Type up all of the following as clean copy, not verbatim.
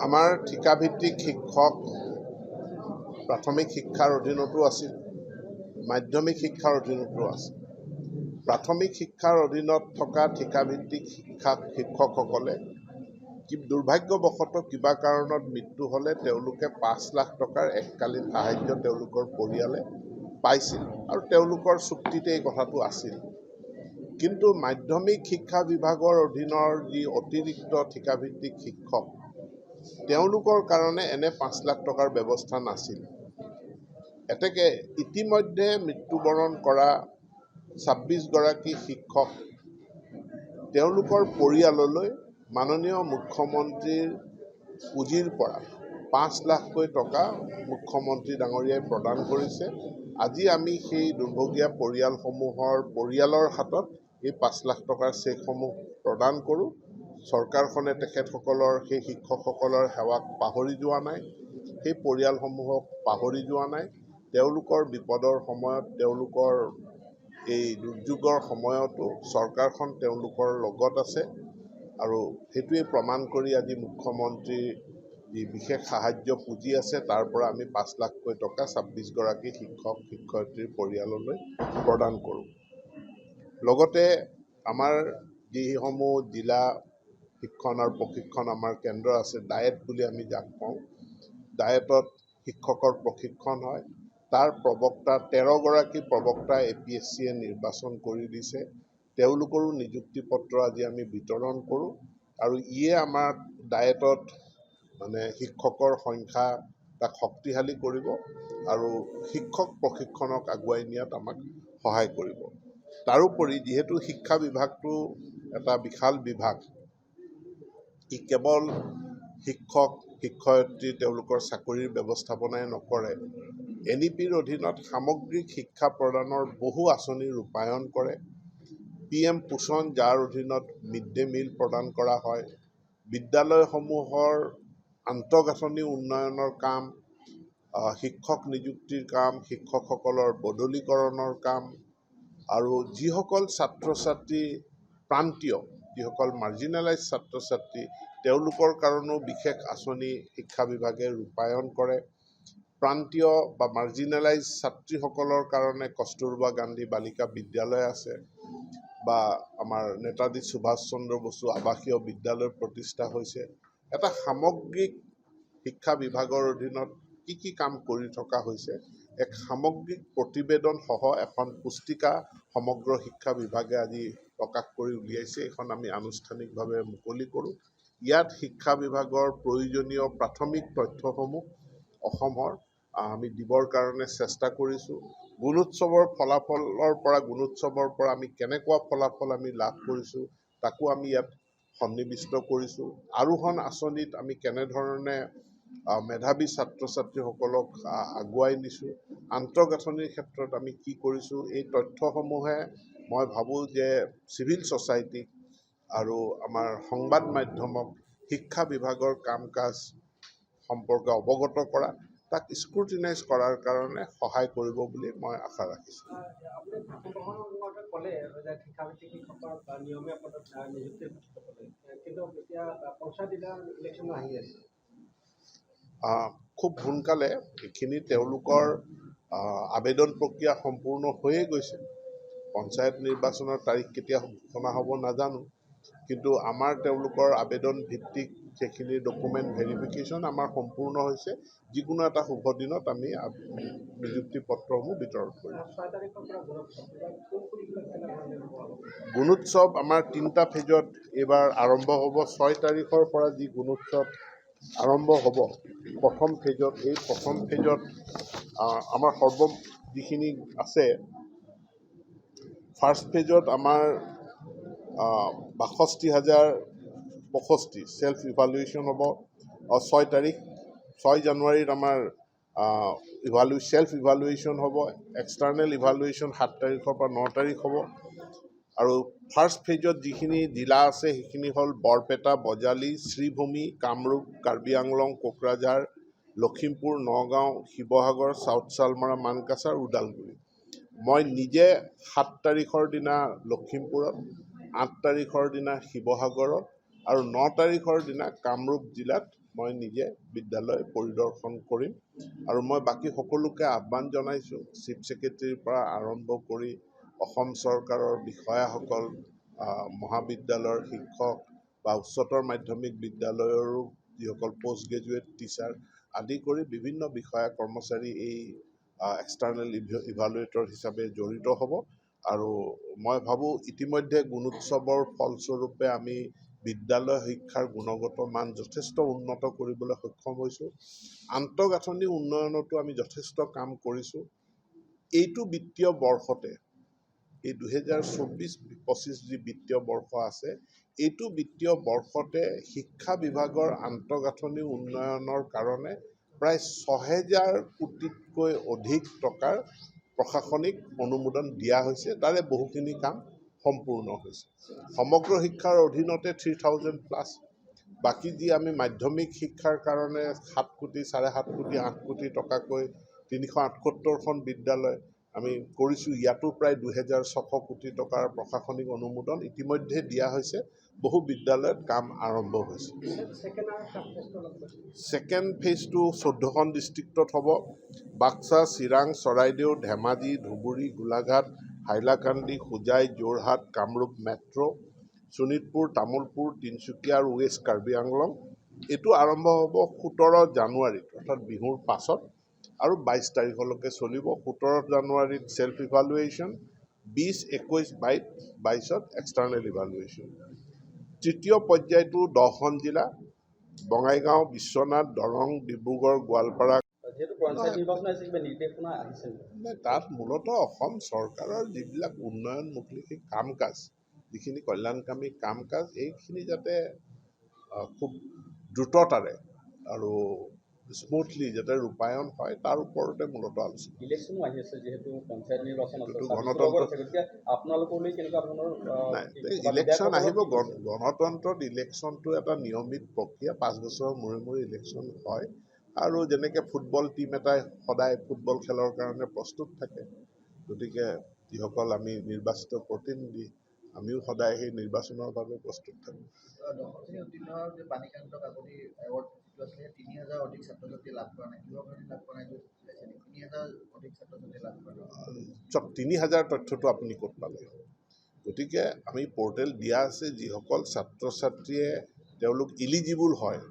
আমাৰ ঠিকাভিত্তিক শিক্ষক প্ৰাথমিক শিক্ষাৰ অধীনতো আছিল, মাধ্যমিক শিক্ষাৰ অধীনতো আছে। প্ৰাথমিক শিক্ষাৰ অধীনত থকা ঠিকাভিত্তিক শিক্ষকসকলে দুৰ্ভাগ্যবশতঃ কিবা কাৰণত মৃত্যু হ'লে তেওঁলোকে ৫ লাখ টকাৰ এককালীন সাহায্য তেওঁলোকৰ পৰিয়ালে পাইছিল আৰু তেওঁলোকৰ চুক্তিতে এই কথাটো আছিল। কিন্তু মাধ্যমিক শিক্ষা বিভাগৰ অধীনৰ যি অতিৰিক্ত ঠিকাভিত্তিক শিক্ষক তেওঁলোকৰ কাৰণে এনে ৫ লাখ টকাৰ ব্যৱস্থা নাছিল। এতেকে ইতিমধ্যে মৃত্যুবৰণ কৰা ২৬ গৰাকী শিক্ষক তেওঁলোকৰ পৰিয়াললৈ মাননীয় মুখ্যমন্ত্ৰীৰ পুঁজিৰ পৰা ৫ লাখকৈ টকা মুখ্যমন্ত্ৰী ডাঙৰীয়াই প্ৰদান কৰিছে। আজি আমি সেই দুৰ্ভগীয়া পৰিয়ালৰ হাতত এই ৫ লাখ টকাৰ চেকসমূহ প্ৰদান কৰোঁ। চৰকাৰখনে তেখেতসকলৰ সেই শিক্ষকসকলৰ সেৱাক পাহৰি যোৱা নাই, সেই পৰিয়ালসমূহক পাহৰি যোৱা নাই। তেওঁলোকৰ বিপদৰ সময়ত, তেওঁলোকৰ এই দুৰ্যোগৰ সময়তো চৰকাৰখন তেওঁলোকৰ লগত আছে আৰু সেইটোৱে প্ৰমাণ কৰি আজি মুখ্যমন্ত্ৰীৰ যি বিশেষ সাহায্য পুঁজি আছে তাৰ পৰা আমি ৫ লাখকৈ টকা ২৬ গৰাকী শিক্ষক শিক্ষয়িত্ৰীৰ পৰিয়াললৈ প্ৰদান কৰোঁ। লগতে আমাৰ যিসমূহ জিলা শিক্ষণ আৰু প্ৰশিক্ষণ আমাৰ কেন্দ্ৰ আছে, ডায়েট বুলি আমি যাক কওঁ, ডায়েটত শিক্ষকৰ প্ৰশিক্ষণ হয়। তাৰ প্ৰবক্তা ১৩ গৰাকী প্ৰবক্তা APSCয়ে নিৰ্বাচন কৰি দিছে। তেওঁলোকৰো নিযুক্তি পত্ৰ আজি আমি বিতৰণ কৰোঁ আৰু ইয়ে আমাৰ ডায়েটত শিক্ষকৰ সংখ্যা তাক শক্তিশালী কৰিব আৰু শিক্ষক প্ৰশিক্ষণক আগুৱাই নিয়াত আমাক সহায় কৰিব। তাৰোপৰি যিহেতু শিক্ষা বিভাগটো এটা বিশাল বিভাগ, ই কেৱল শিক্ষক শিক্ষয়িত্ৰী তেওঁলোকৰ চাকৰিৰ ব্যৱস্থাপনাই নকৰে, NEPৰ অধীনত সামগ্ৰিক শিক্ষা প্ৰদানৰ বহু আঁচনি ৰূপায়ণ কৰে। PM পোষণ, যাৰ অধীনত মিড ডে মিল প্ৰদান কৰা হয়, বিদ্যালয়সমূহৰ আন্তঃগাঁথনি উন্নয়নৰ কাম, শিক্ষক নিযুক্তিৰ কাম, শিক্ষকসকলৰ বদলীকৰণৰ কাম আৰু যিসকল ছাত্ৰ ছাত্ৰী প্ৰান্তীয়, যিসকল মাৰ্জিনেলাইজ ছাত্ৰ ছাত্ৰী তেওঁলোকৰ কাৰণেও বিশেষ আঁচনি শিক্ষা বিভাগে ৰূপায়ণ কৰে। প্ৰান্তীয় বা মাৰ্জিনেলাইজ ছাত্ৰীসকলৰ কাৰণে কস্তুৰবা গান্ধী বালিকা বিদ্যালয় আছে বা আমাৰ নেতাজী সুভাষ চন্দ্ৰ বসু আৱাসীয় বিদ্যালয় প্ৰতিষ্ঠা হৈছে। এটা সামগ্ৰিক শিক্ষা বিভাগৰ অধীনত কি কাম কৰি থকা হৈছে, এক সামগ্ৰিক প্ৰতিবেদন সহ এখন পুস্তিকা সমগ্ৰ শিক্ষা বিভাগে আজি প্ৰকাশ কৰি উলিয়াইছে। এইখন আমি আনুষ্ঠানিকভাৱে মুকলি কৰোঁ। ইয়াত শিক্ষা বিভাগৰ প্ৰয়োজনীয় প্ৰাথমিক তথ্যসমূহ অসমৰ আমি দিবৰ কাৰণে চেষ্টা কৰিছোঁ। গুণোৎসৱৰ পৰা আমি কেনেকুৱা ফলাফল আমি লাভ কৰিছোঁ তাকো আমি ইয়াত সন্নিৱিষ্ট কৰিছোঁ। আৰোহণ আঁচনিত আমি কেনেধৰণে মেধাৱী ছাত্ৰ ছাত্ৰীসকলক আগুৱাই নিছোঁ, আন্তঃগাঁথনিৰ ক্ষেত্ৰত আমি কি কৰিছোঁ, এই তথ্যসমূহে মই ভাবোঁ যে চিভিল ছ'চাইটিক আৰু আমাৰ সংবাদ মাধ্যমক শিক্ষা বিভাগৰ কাম কাজ সম্পৰ্কে অৱগত কৰা, তাক স্ক্ৰুটিনাইজ কৰাৰ কাৰণে সহায় কৰিব বুলি মই আশা ৰাখিছোঁ। খুব সোনকালে এইখিনি তেওঁলোকৰ আবেদন প্ৰক্ৰিয়া সম্পূৰ্ণ হৈয়ে গৈছে। পঞ্চায়ত নিৰ্বাচনৰ তাৰিখ কেতিয়া ঘোষণা হ'ব নাজানো, কিন্তু আমাৰ তেওঁলোকৰ আবেদন ভিত্তিক সেইখিনি ডকুমেণ্ট ভেৰিফিকেশ্যন আমাৰ সম্পূৰ্ণ হৈছে। যিকোনো এটা শুভ দিনত আমি নিযুক্তি পত্ৰসমূহ বিতৰণ কৰিম। গুণোৎসৱ আমাৰ 3টা ফেজত এইবাৰ আৰম্ভ হ'ব। 6 তাৰিখৰ পৰা যি গুণোৎসৱ আৰম্ভ হ'ব প্ৰথম ফেজত, এই প্ৰথম ফেজত আমাৰ যিখিনি আছে, ফাৰ্ষ্ট ফেজত আমাৰ 62,065 চেল্ফ ইভালুৱেশ্যন হ'ব। 6 জানুৱাৰীত আমাৰ চেল্ফ ইভালুৱেশ্যন হ'ব। এক্সটাৰ্নেল ইভালুৱেশ্যন 7 তাৰিখৰ পৰা 9 তাৰিখ হ'ব। আৰু ফাৰ্ষ্ট ফেজত যিখিনি জিলা আছে সেইখিনি হ'ল বৰপেটা, বজালী, শ্ৰীভূমি, কামৰূপ, কাৰ্বি আংলং, কোকৰাঝাৰ, লখিমপুৰ, নগাঁও, শিৱসাগৰ, চাউথ চালমাৰা, মানকাছাৰ, ওদালগুৰি। মই নিজে 7 তাৰিখৰ দিনা লখিমপুৰত, 8 তাৰিখৰ দিনা শিৱসাগৰত আৰু 9 তাৰিখৰ দিনা কামৰূপ জিলাত মই নিজে বিদ্যালয় পৰিদৰ্শন কৰিম আৰু মই বাকী সকলোকে আহ্বান জনাইছোঁ, চিফ ছেক্ৰেটাৰীৰ পৰা আৰম্ভ কৰি অসম চৰকাৰৰ বিষয়াসকল, মহাবিদ্যালয়ৰ শিক্ষক বা উচ্চতৰ মাধ্যমিক বিদ্যালয়ৰো যিসকল পোষ্ট গ্ৰেজুৱেট টিচাৰ আদি কৰি বিভিন্ন বিষয়া কৰ্মচাৰী এই এক্সটাৰ্নেল ইভালুৱেটৰ হিচাপে জড়িত হ'ব। আৰু মই ভাবোঁ ইতিমধ্যে গুণোৎসৱৰ ফলস্বৰূপে আমি বিদ্যালয় শিক্ষাৰ গুণগত মান যথেষ্ট উন্নত কৰিবলৈ সক্ষম হৈছোঁ। আন্তঃগাঁথনি উন্নয়নতো আমি যথেষ্ট কাম কৰিছোঁ। এইটো বিত্তীয় বৰ্ষতে, এই 2024-25 যি বিত্তীয় বৰ্ষ আছে, এইটো বিত্তীয় বৰ্ষতে শিক্ষা বিভাগৰ আন্তঃগাঁথনি উন্নয়নৰ কাৰণে প্ৰায় 6,000 কোটিতকৈ অধিক টকাৰ প্ৰশাসনিক অনুমোদন দিয়া হৈছে। তাৰে বহুখিনি কাম সম্পূৰ্ণ হৈছে। সমগ্ৰ শিক্ষাৰ অধীনতে 3,000+, বাকী যি আমি মাধ্যমিক শিক্ষাৰ কাৰণে 7 কোটি, 7.5 কোটি, 8 কোটি টকাকৈ 378খন বিদ্যালয় আমি কৰিছোঁ। ইয়াতো প্ৰায় 2,600 কোটি টকাৰ প্ৰশাসনিক অনুমোদন ইতিমধ্যে দিয়া হৈছে। বহু বিদ্যালয়ত কাম আৰম্ভ হৈছে। ছেকেণ্ড ফেজটো 14খন ডিষ্ট্ৰিক্টত হ'ব। বাক্সা, চিৰাং, চৰাইদেউ, ধেমাজি, ধুবুৰী, গোলাঘাট, হাইলাকান্দি, হোজাই, যোৰহাট, কামৰূপ মেট্ৰ', শোণিতপুৰ, তামোলপুৰ, তিনিচুকীয়া আৰু ৱেষ্ট কাৰ্বি আংলং। এইটো আৰম্ভ হ'ব 17 জানুৱাৰীত, অৰ্থাৎ বিহুৰ পাছত, আৰু 22 তাৰিখলৈকে চলিব। 17 জানুৱাৰীত ছেল্ফ ইভালুৱেশ্যন, 20, 21, 22ত এক্সটাৰ্নেল ইভালুৱেশ্যন। তৃতীয় পৰ্যায়টো 10খন জিলা, বঙাইগাঁও, বিশ্বনাথ, দৰং, ডিব্ৰুগড়, গোৱালপাৰা। তাত মূলতঃ অসম চৰকাৰৰ যিবিলাক উন্নয়নমুখী কাম কাজ, যিখিনি কল্যাণকামী কাম কাজ, এইখিনি যাতে খুব দ্ৰুততাৰে আৰু স্মুথলি যাতে ৰূপায়ণ হয়, তাৰ ওপৰতে মূলতঃ আলোচনা। ইলেকশ্যনো আহি আছে, যিহেতু পঞ্চায়ত নিৰ্বাচন আছে, ইলেকশ্যন আহিব। গণতন্ত্ৰত ইলেকশ্যনটো এটা নিয়মিত প্ৰক্ৰিয়া। 5 বছৰৰ মূৰে মূৰে ইলেকশ্যন হয়, আৰু যেনেকৈ ফুটবল টীম এটাই সদায় ফুটবল খেলৰ কাৰণে প্ৰস্তুত থাকে, গতিকে যিসকল আমি নিৰ্বাচিত প্ৰতিনিধি, আমিও সদায় সেই নিৰ্বাচনৰ বাবে প্ৰস্তুত থাকোঁ। 3,000 তথ্যটো আপুনি ক'ত পালে? গতিকে আমি পৰ্টেল দিয়া আছে, যিসকল ছাত্ৰ ছাত্ৰীয়ে তেওঁলোক ইলিজিবল হয়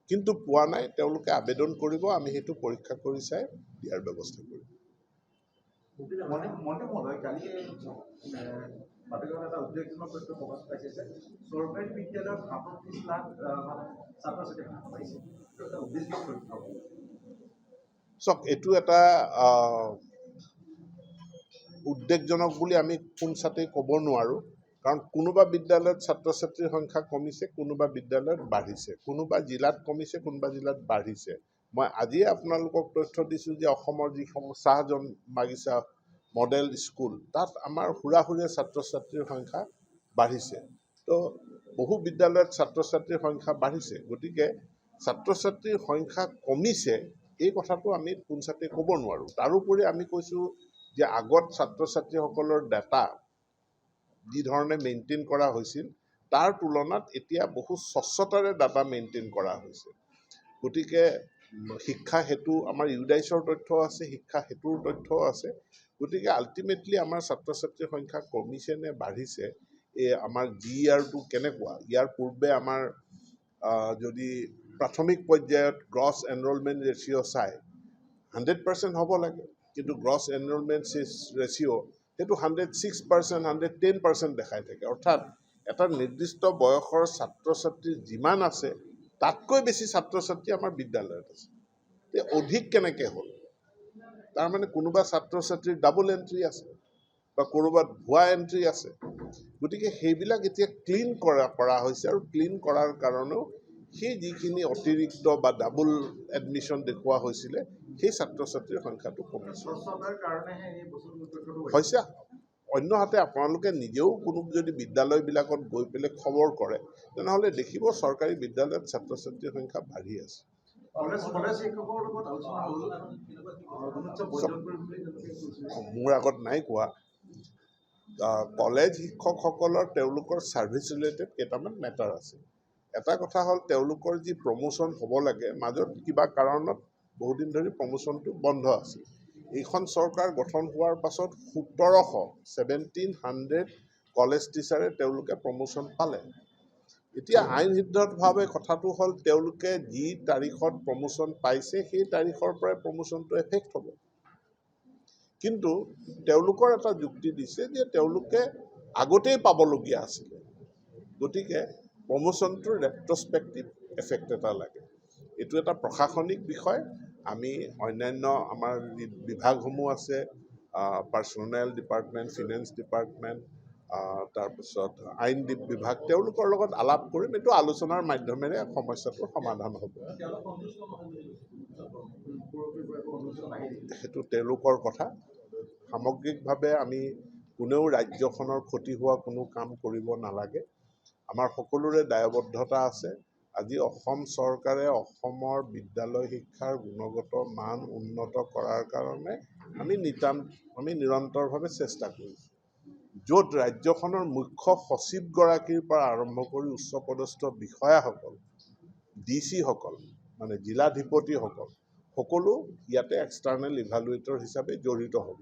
কিন্তু পোৱা নাই, তেওঁলোকে আবেদন কৰিব। আমি সেইটো পৰীক্ষা কৰি চাই দিয়াৰ ব্যৱস্থা কৰিম। চাওক, এইটো এটা উদ্বেগজনক বুলি আমি পোনছাতেই ক'ব নোৱাৰোঁ, কাৰণ কোনোবা বিদ্যালয়ত ছাত্ৰ ছাত্ৰীৰ সংখ্যা কমিছে, কোনোবা বিদ্যালয়ত বাঢ়িছে, কোনোবা জিলাত কমিছে, কোনোবা জিলাত বাঢ়িছে। মই আজিয়ে আপোনালোকক তথ্য দিছোঁ যে অসমৰ যিসমূহ চাহ বাগিচা মডেল স্কুল, তাত আমাৰ হুৰাহুৰে ছাত্ৰ ছাত্ৰীৰ সংখ্যা বাঢ়িছে। তো বহু বিদ্যালয়ত ছাত্ৰ ছাত্ৰীৰ সংখ্যা বাঢ়িছে। গতিকে ছাত্ৰ ছাত্ৰীৰ সংখ্যা কমিছে, এই কথাটো আমি পোনছাতে ক'ব নোৱাৰোঁ। তাৰোপৰি আমি কৈছোঁ যে আগত ছাত্ৰ ছাত্ৰীসকলৰ ডাটা যি ধৰণে মেইনটেইন কৰা হৈছিল, তাৰ তুলনাত এতিয়া বহু স্বচ্ছতাৰে ডাটা মেইনটেইন কৰা হৈছে। গতিকে শিক্ষা সেতু, আমাৰ ইউডাইছৰ তথ্য আছে, শিক্ষা সেতুৰ তথ্যও আছে। গতিকে আল্টিমেটলি আমাৰ ছাত্ৰ ছাত্ৰীৰ সংখ্যা কমিছে নে বাঢ়িছে, আমাৰ GER-টো কেনেকুৱা, ইয়াৰ পূৰ্বে আমাৰ যদি প্ৰাথমিক পৰ্যায়ত গ্ৰছ এনৰলমেণ্ট ৰেচিঅ' চাই 100% হ'ব লাগে, কিন্তু গ্ৰছ এনৰলমেণ্ট ৰেচিঅ' সেইটো 106%, 110% দেখাই থাকে। অৰ্থাৎ এটা নিৰ্দিষ্ট বয়সৰ ছাত্ৰ ছাত্ৰী যিমান আছে, তাতকৈ বেছি ছাত্ৰ ছাত্ৰী আমাৰ বিদ্যালয়ত আছে। অধিক কেনেকৈ হ'ল? তাৰমানে কোনোবা ছাত্ৰ ছাত্ৰীৰ ডাবল এণ্ট্ৰি আছে বা ক'ৰবাত ভুৱা এণ্ট্ৰি আছে। গতিকে সেইবিলাক এতিয়া ক্লিন কৰা হৈছে, আৰু ক্লিন কৰাৰ কাৰণেও সেই যিখিনি অতিৰিক্ত বা ডাবল এডমিশ্যন দেখুওৱা হৈছিলে, সেই ছাত্ৰ ছাত্ৰীৰ সংখ্যাটো কমিছে হৈছে। অন্যহাতে আপোনালোকে নিজেও কোনো যদি বিদ্যালয়বিলাকত গৈ পেলাই খবৰ কৰে, তেনেহ'লে দেখিব চৰকাৰী বিদ্যালয়ত ছাত্ৰ ছাত্ৰীৰ সংখ্যা বাঢ়ি আছে। মোৰ আগত নাই কোৱা। কলেজ শিক্ষকসকলৰ তেওঁলোকৰ ছাৰ্ভিচ ৰিলেটেড কেইটামান মেটাৰ আছে। এটা কথা হ'ল তেওঁলোকৰ যি প্ৰমোশ্যন হ'ব লাগে মাজত কিবা কাৰণত বহুদিন ধৰি প্ৰমোশ্যনটো বন্ধ আছিল। এইখন চৰকাৰ গঠন হোৱাৰ পাছত 1700 কলেজ টিচাৰে তেওঁলোকে প্ৰমোশ্যন পালে। এতিয়া আইনসিদ্ধভাৱে কথাটো হ'ল তেওঁলোকে যি তাৰিখত প্ৰমোশ্যন পাইছে সেই তাৰিখৰ পৰাই প্ৰমোশ্যনটো এফেক্ট হ'ব। কিন্তু তেওঁলোকৰ এটা যুক্তি দিছে যে তেওঁলোকে আগতেই পাবলগীয়া আছিলে, গতিকে প্ৰমোশ্যনটোৰ ৰেট্ৰস্পেক্টিভ এফেক্ট এটা লাগে। এইটো এটা প্ৰশাসনিক বিষয়। আমি অন্যান্য আমাৰ যি বিভাগসমূহ আছে, পাৰ্চনেল ডিপাৰ্টমেণ্ট, ফিনেন্স ডিপাৰ্টমেণ্ট, তাৰপিছত আইন বিভাগ, তেওঁলোকৰ লগত আলাপ কৰিম। এইটো আলোচনাৰ মাধ্যমেৰে সমস্যাটোৰ সমাধান হ'ব। সেইটো তেওঁলোকৰ কথা। সামগ্ৰিকভাৱে আমি কোনেও ৰাজ্যখনৰ ক্ষতি হোৱা কোনো কাম কৰিব নালাগে। আমাৰ সকলোৰে দায়বদ্ধতা আছে। আজি অসম চৰকাৰে অসমৰ বিদ্যালয় শিক্ষাৰ গুণগত মান উন্নত কৰাৰ কাৰণে আমি নিৰন্তৰভাৱে চেষ্টা কৰিছোঁ। য'ত ৰাজ্যখনৰ মুখ্য সচিবগৰাকীৰ পৰা আৰম্ভ কৰি উচ্চপদস্থ বিষয়াসকল, DC-সকল, মানে জিলাধিপতিসকল, সকলো ইয়াতে এক্সটাৰ্নেল ইভালুৱেটৰ হিচাপে জড়িত হ'ব।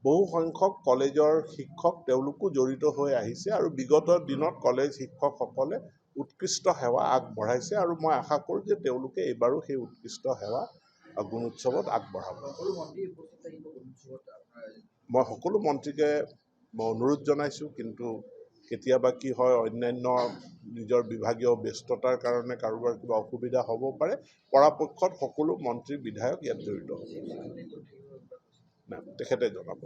বহু সংখ্যক কলেজৰ শিক্ষক তেওঁলোকো জড়িত হৈ আহিছে আৰু বিগত দিনত কলেজ শিক্ষকসকলে উৎকৃষ্ট সেৱা আগবঢ়াইছে আৰু মই আশা কৰোঁ যে তেওঁলোকে এইবাৰো সেই উৎকৃষ্ট সেৱা গুণোৎসৱত আগবঢ়াব। মই সকলো মন্ত্ৰীকে অনুৰোধ জনাইছোঁ, কিন্তু কেতিয়াবা কি হয়, অন্যান্য নিজৰ বিভাগীয় ব্যস্ততাৰ কাৰণে কাৰোবাৰ কিবা অসুবিধা হ'ব পাৰে। পৰাপক্ষত সকলো মন্ত্ৰী বিধায়ক ইয়াত জড়িত হ'ব। নাই, তেখেতে জনাব।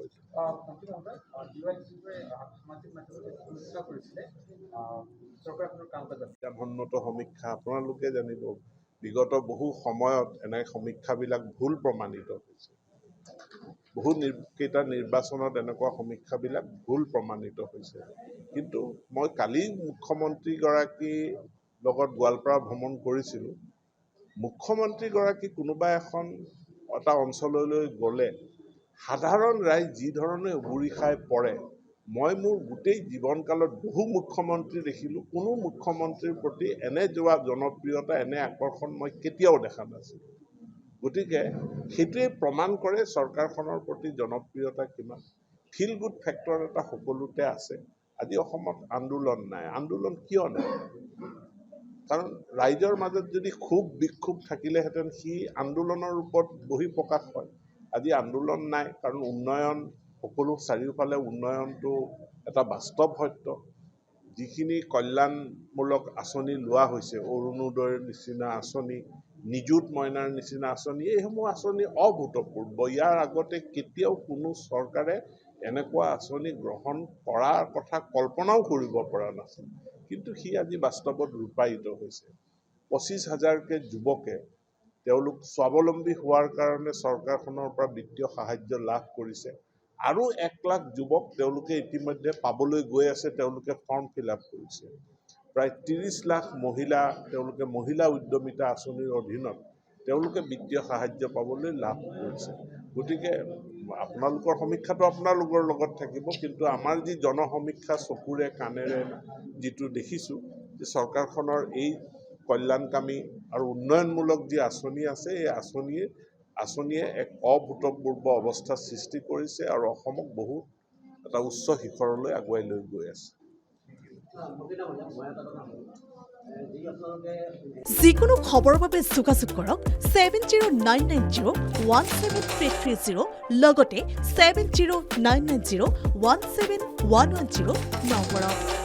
বিজ্ঞানসন্মত সমীক্ষা আপোনালোকে জানিব, বিগত বহু সময়ত এনে সমীক্ষাবিলাক ভুল প্ৰমাণিত হৈছে। কেইটা নিৰ্বাচনত এনেকুৱা সমীক্ষাবিলাক ভুল প্ৰমাণিত হৈছে। কিন্তু মই কালি মুখ্যমন্ত্ৰীগৰাকীৰ লগত গোৱালপাৰা ভ্ৰমণ কৰিছিলোঁ। মুখ্যমন্ত্ৰীগৰাকী কোনোবা এটা অঞ্চললৈ গ'লে সাধাৰণ ৰাইজ যি ধৰণে উবুৰি খাই পৰে, মই মোৰ গোটেই জীৱনকালত বহু মুখ্যমন্ত্ৰী দেখিলোঁ, কোনো মুখ্যমন্ত্ৰীৰ প্ৰতি এনে যোৱা জনপ্ৰিয়তা, এনে আকৰ্ষণ মই কেতিয়াও দেখা নাছিলোঁ। গতিকে সেইটোৱে প্ৰমাণ কৰে চৰকাৰখনৰ প্ৰতি জনপ্ৰিয়তা কিমান। ফিল গুড ফেক্টৰ এটা সকলোতে আছে। আজি অসমত আন্দোলন নাই। আন্দোলন কিয় নাই? কাৰণ ৰাইজৰ মাজত যদি ক্ষোভ বিক্ষোভ থাকিলেহেঁতেন সি আন্দোলনৰ ৰূপত বহিঃপ্ৰকাশ হয়। আজি আন্দোলন নাই, কাৰণ উন্নয়ন, সকলো চাৰিওফালে উন্নয়নটো এটা বাস্তৱ সত্য। যিখিনি কল্যাণমূলক আঁচনি লোৱা হৈছে, অৰুণোদয়ৰ নিচিনা আঁচনি, নিযুত মইনাৰ নিচিনা আঁচনি, এইসমূহ আঁচনি অভূতপূৰ্ব। ইয়াৰ আগতে কেতিয়াও কোনো চৰকাৰে এনেকুৱা আঁচনি গ্ৰহণ কৰাৰ কথা কল্পনাও কৰিব পৰা নাছিল। কিন্তু সি আজি বাস্তৱত ৰূপায়িত হৈছে। 25,000কে যুৱকে তেওঁলোক স্বাৱলম্বী হোৱাৰ কাৰণে চৰকাৰখনৰ পৰা বিত্তীয় সাহায্য লাভ কৰিছে। আৰু 1 লাখ যুৱক তেওঁলোকে ইতিমধ্যে পাবলৈ গৈ আছে, তেওঁলোকে ফৰ্ম ফিল আপ কৰিছে। প্ৰায় 30 লাখ মহিলা তেওঁলোকে মহিলা উদ্যমিতা আঁচনিৰ অধীনত তেওঁলোকে বিত্তীয় সাহায্য পাবলৈ লাভ কৰিছে। গতিকে আপোনালোকৰ সমীক্ষাটো আপোনালোকৰ লগত থাকিব, কিন্তু আমাৰ যি জনসমীক্ষা চকুৰে কাণেৰে যিটো দেখিছোঁ, যে চৰকাৰখনৰ এই কল্যাণকামী আৰু উন্নয়নমূলক যি আঁচনি আছে, এই আঁচনিয়ে এক অভূতপূৰ্ব অৱস্থা সৃষ্টি কৰিছে আৰু অসমক বহুত এটা উচ্চ শিখৰলৈ আগুৱাই লৈ গৈ আছে। যিকোনো খবৰৰ বাবে যোগাযোগ কৰক 7099017330 লগতে 7099017110 নম্বৰত।